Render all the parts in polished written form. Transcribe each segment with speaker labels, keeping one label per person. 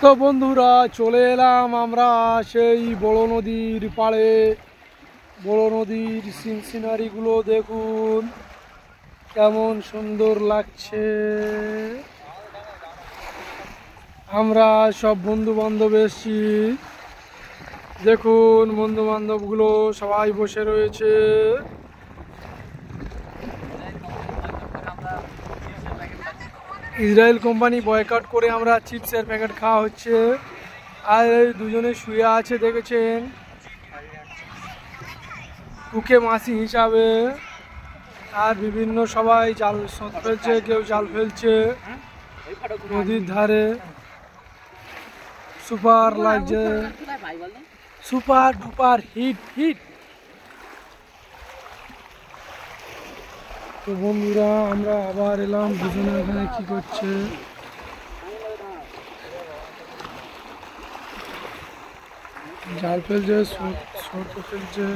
Speaker 1: তো বন্ধুরা চলে এলাম আমরা সেই বড় নদীর পাড়ে। বড় নদীর সিনারিগুলো দেখুন কেমন সুন্দর লাগছে। আমরা সব বন্ধু বান্ধব এসেছি, দেখুন বন্ধু বান্ধবগুলো সবাই বসে রয়েছে। ইসরায়েল কোম্পানি বয়কট করে আমরা চিপসের প্যাকেট খাওয়া হচ্ছে। আর এই দুজনে শুয়ে আছে দেখেছেন, কুকে মাসি হিসাবে। আর বিভিন্ন সবাই জাল ফেলছে, কেউ জাল ফেলছে নদীর ধারে। সুপার লাগছে, সুপার ডুপার হিট হিট। তো বন্ধুরা আমরা আবার এলাম, দুজনে এখানে কি করছে। জাল ফেলছে, শর্ত ফেলছে।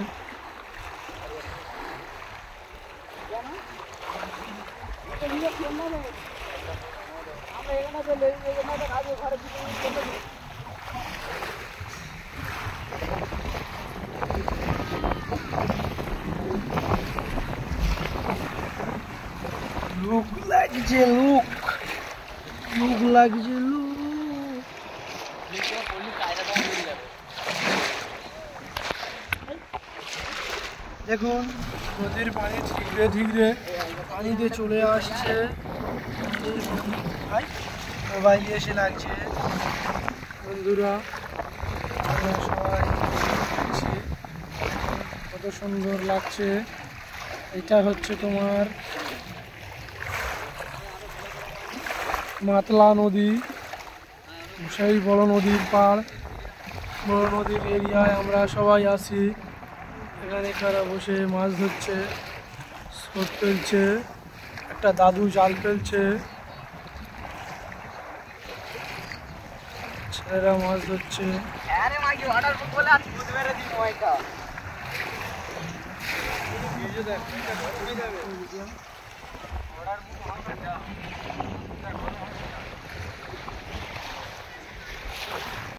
Speaker 1: লুক লাগছে, লুক লাগছে, লুক। দেখুন নদীর পানি ধীরে ধীরে পানিতে চলে আসছে। মোবাইল এসে লাগছে। বন্ধুরা আমরা সবাই দেখছি কত সুন্দর লাগছে। এটা হচ্ছে তোমার মাতলা নদী, সেই বড় নদীর পাড়। বড় নদীর এরিয়ায় আমরা সবাই আসি। এখানে কারা বসে মাছ ধরছে, স্রোত ফেলছে, একটা দাদু জাল ফেলছে, ছেলেরা মাছ ধরছে।